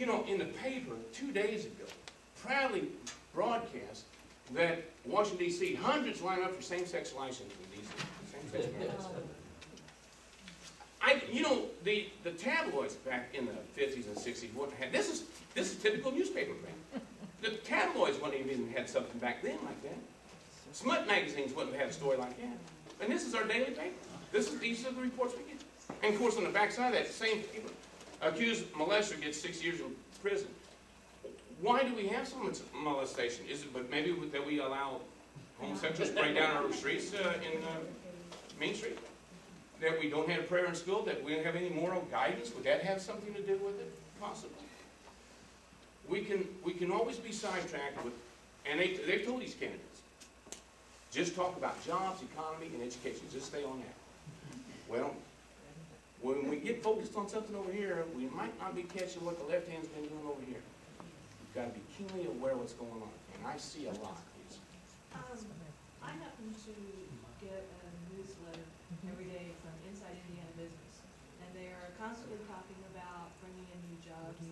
You know, in the paper 2 days ago, proudly broadcast that Washington, D.C., hundreds line up for same-sex license in D.C. Same-sex marriage. You know, the tabloids back in the 50s and 60s wouldn't have, this is typical newspaper print. The tabloids wouldn't even had something back then like that. Smut magazines wouldn't have had a story like that. And this is our daily paper. These are the reports we get. And of course, on the backside of that same paper, accused molester gets 6 years in prison. Why do we have so much molestation? Is it but maybe that we allow homosexuals to break down our streets in Main Street? That we don't have prayer in school? That we don't have any moral guidance? Would that have something to do with it? Possibly. We can always be sidetracked with, and they've told these candidates, just talk about jobs, economy, and education. Just stay on that. Well, when we get focused on something over here, we might not be catching what the left hand's been doing over here. You've got to be keenly aware of what's going on. And I see a lot. I happen to get a newsletter every day from Inside Indiana Business. And they are constantly talking about bringing in new jobs.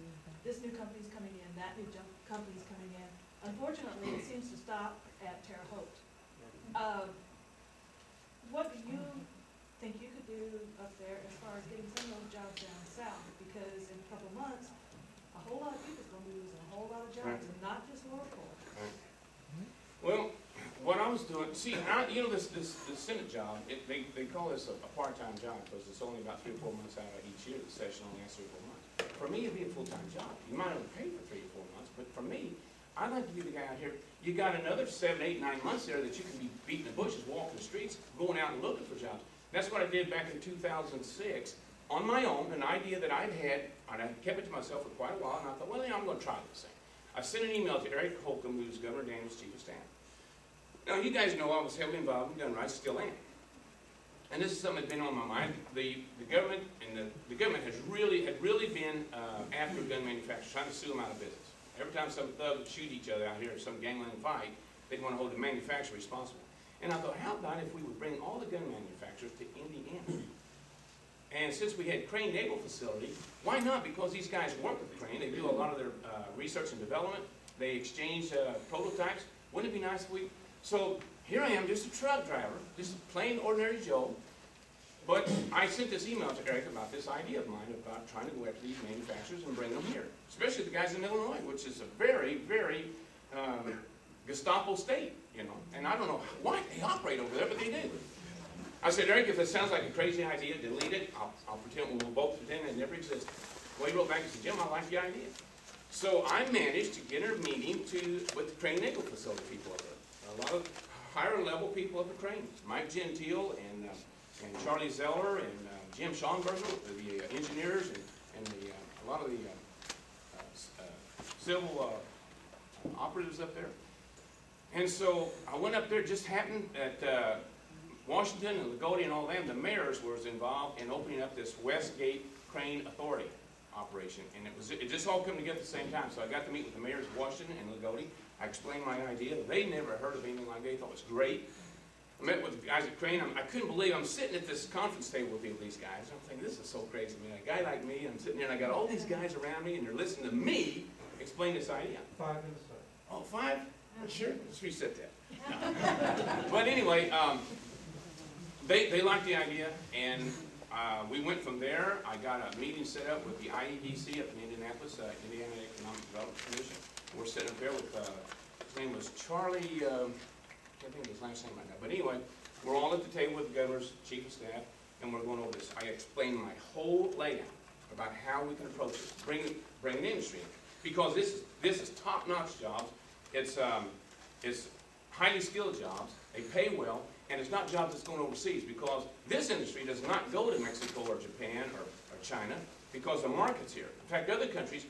This new company's coming in, that new company's coming in. Unfortunately, it seems to stop at Terre Haute. What do you think you could do up there as far as getting some of those jobs down south? Because in a couple of months, a whole lot of people are going to be losing a whole lot of jobs, and not just local. Well, what I was doing, see, you know, this Senate job, they call this a part-time job because it's only about 3 or 4 months out of each year. The session only lasts 3 or 4 months. For me, it'd be a full-time job. You might only pay for 3 or 4 months, but for me, I'd like to be the guy out here. You got another 7, 8, 9 months there that you can be beating the bushes, walking the streets, going out and looking for jobs. That's what I did back in 2006 on my own, an idea that I'd had, and I kept it to myself for quite a while, and I thought, well, I'm going to try this thing. I sent an email to Eric Holcomb, who's Governor Daniels' chief of staff. Now, you guys know I was heavily involved in gun rights, still am. And this is something that's been on my mind. The government and the government had really been after gun manufacturers, trying to sue them out of business. Every time some thugs would shoot each other out here in some gangland fight, they'd want to hold the manufacturer responsible. And I thought, how about if we would bring all the gun manufacturers to Indiana? And since we had Crane Naval Facility, why not? Because these guys work with Crane. They do a lot of their research and development. They exchange prototypes. Wouldn't it be nice if we... So here I am, just a truck driver, just a plain ordinary Joe. But I sent this email to Eric about this idea of mine about trying to go after these manufacturers and bring them here. Especially the guys in Illinois, which is a very, very Gestapo state, you know. And I don't know why they operate over there, but they do. I said, Eric, if it sounds like a crazy idea, delete it. I'll pretend, we'll both pretend it never existed. Well, he wrote back and said, Jim, I like the idea. So I managed to get a meeting with the Crane Naval Facility people over there. A lot of higher level people at the Crane. Mike Gentile and Charlie Zeller and Jim Schonberger, the engineers, and a lot of the civil operatives up there. And so I went up there, just happened at Washington and Lagodi and all them, the mayors was involved in opening up this Westgate Crane Authority operation. And it just all came together at the same time. So I got to meet with the mayors of Washington and Lagodi. I explained my idea. They never heard of anything like that. They thought it was great. I met with the guys at Crane. I couldn't believe I'm sitting at this conference table with these guys. I'm thinking, this is so crazy. I mean, a guy like me, I'm sitting there and I got all these guys around me and they're listening to me explain this idea. 5 minutes. Oh, 5? Sure, let's reset that. But anyway, they liked the idea, and we went from there. I got a meeting set up with the IEDC up in Indianapolis, Indiana Economic Development Commission. We're sitting up there with, his name was Charlie, I can't think of his last name right now. But anyway, we're all at the table with the governor's chief of staff, and we're going over this. I explained my whole layout about how we can approach this, bring the industry in. Because this is top-notch jobs. It's highly skilled jobs. They pay well, and it's not jobs that's going overseas, because this industry does not go to Mexico or Japan or China, because the market's here. In fact, other countries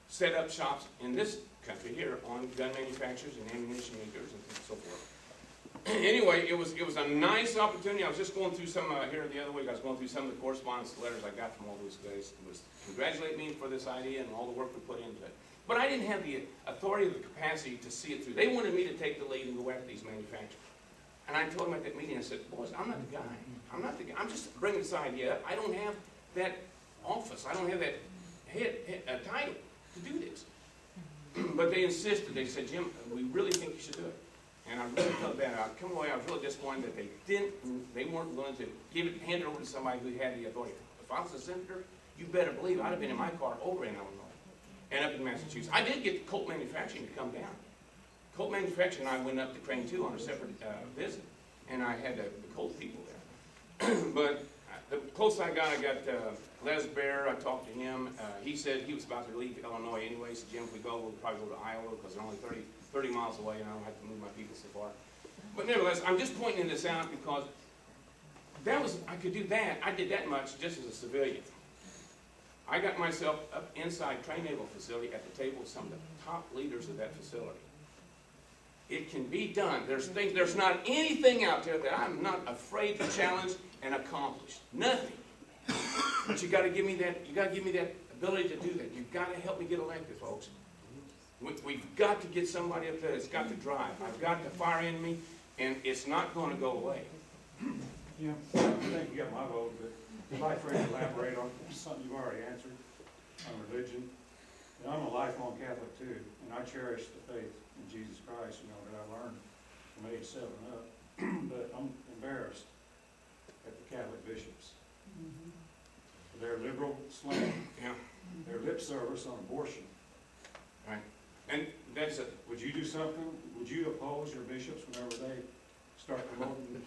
set up shops in this country here on gun manufacturers and ammunition makers and so forth. Anyway, it was a nice opportunity. I was just going through some here the other week. I was going through some of the correspondence letters I got from all those guys. It was congratulating me for this idea and all the work we put into it. But I didn't have the authority or the capacity to see it through. They wanted me to take the lead and go after these manufacturers. And I told them at that meeting, I said, boys, I'm not the guy. I'm not the guy. I'm just bringing this idea up. I don't have that office. I don't have that title. to do this. But they insisted. They said, Jim, we really think you should do it. And I really felt bad. I come away, I was really disappointed that they weren't willing to hand it over to somebody who had the authority. If I was a senator, you better believe I'd have been in my car over in Illinois and up in Massachusetts. I did get Colt Manufacturing to come down. Colt Manufacturing and I went up to Crane 2 on a separate visit, and I had the Colt people there. But the closest I got Les Bear. I talked to him. He said he was about to leave Illinois anyway. He said, Jim, if we go, we'll probably go to Iowa because they're only 30 miles away, and I don't have to move my people so far. But nevertheless, I'm just pointing this out because I could do that. I did that much just as a civilian. I got myself up inside Train Naval Facility at the table with some of the top leaders of that facility. It can be done. There's not anything out there that I'm not afraid to challenge and accomplish. Nothing. But you got to give me that. You got to give me that ability to do that. You've got to help me get elected, folks. We've got to get somebody up there that's got to drive. I've got the fire in me, and it's not going to go away. Yeah, I think you got my vote, but if I try to elaborate on something you've already answered on religion, and I'm a lifelong Catholic too, and I cherish the faith in Jesus Christ, that I learned from age 7 up. But I'm embarrassed at the Catholic bishops. Their liberal slang, their lip service on abortion. Right. And that's it. Would you do something? Would you oppose your bishops whenever they start promoting?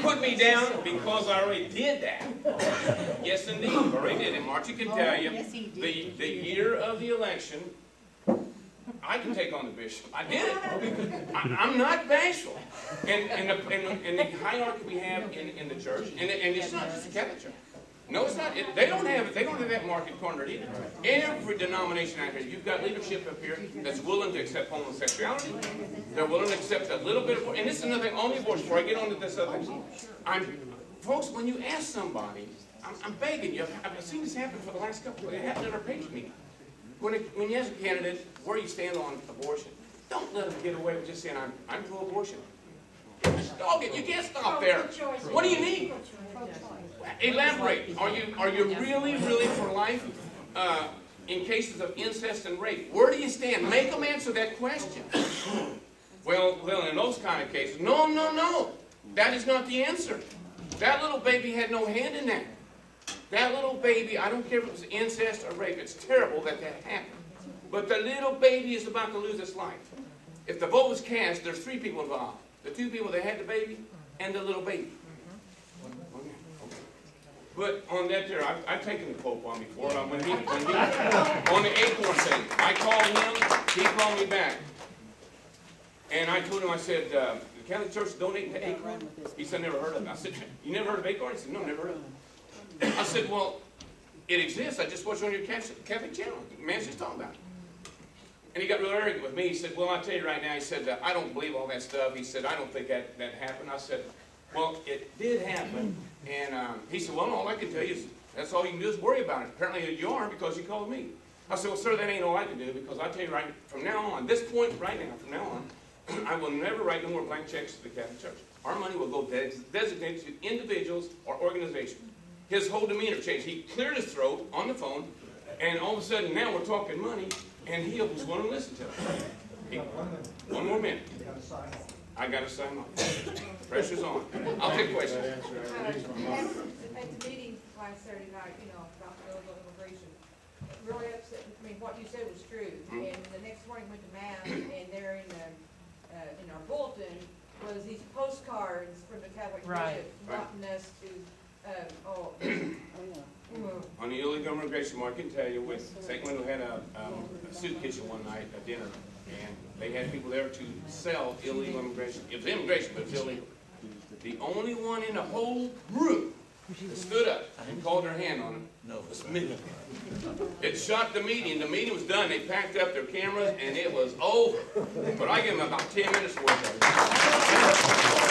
Put me down because I already did that. Yes, indeed. I already did it. Marty can tell you, the year of the election, I can take on the bishop. I did it. I'm not bashful. And the hierarchy we have in the church, and it's not just the Catholic Church. No, it's not. They don't have it. They don't have that market cornered either. Every denomination out here, you've got leadership up here that's willing to accept homosexuality. They're willing to accept a little bit of, and this is another thing on the abortion. Before I get on to this other thing, folks, when you ask somebody, I'm begging you. I've seen this happen for the last couple. It happened at our page meeting. When you ask a candidate where you stand on abortion, don't let them get away with just saying I'm pro-abortion. Dog it. You can't stop there. What do you need? Elaborate. Are you really for life in cases of incest and rape? Where do you stand? Make them answer that question. Well, in those kind of cases, no. That is not the answer. That little baby had no hand in that. That little baby, I don't care if it was incest or rape, it's terrible that happened. But the little baby is about to lose its life. If the vote was cast, there's 3 people involved. The 2 people that had the baby and the little baby. But on that there, I've taken the Pope on before. When he on the acorn thing, I called him, he called me back. And I told him, I said, the Catholic Church donating to acorn? He said, never heard of it. I said, you never heard of acorn? He said, no, never heard of it. I said, well, it exists. I just watched it on your Catholic channel. The man's just talking about it. And he got real arrogant with me. He said, well, I'll tell you right now. He said, I don't believe all that stuff. He said, I don't think that happened. I said, well, it did happen. And he said, well, all I can tell you is that's all you can do is worry about it. Apparently you are because you called me. I said, well, sir, that ain't all I can do because I'll tell you right from now on, this point right now, from now on, I will never write no more blank checks to the Catholic Church. Our money will go designated to individuals or organizations. His whole demeanor changed. He cleared his throat on the phone, and all of a sudden now we're talking money, and he was willing to listen to it. One more minute. I got to sign off. Pressure's on. I'll take questions. At the meeting last Saturday night, about the illegal immigration, really upset. I mean, what you said was true. And the next morning went to mass, and there in our bulletin was these postcards from the Catholic bishop wanting us to. On the illegal immigration, I can tell you, St. Wendell had a soup kitchen one night, a dinner, and they had people there to sell illegal immigration. It was immigration, but it was illegal. The only one in the whole group that stood up and called her hand on it was me. It shut the meeting. The meeting was done. They packed up their cameras, and it was over. But I gave them about 10 minutes worth of it.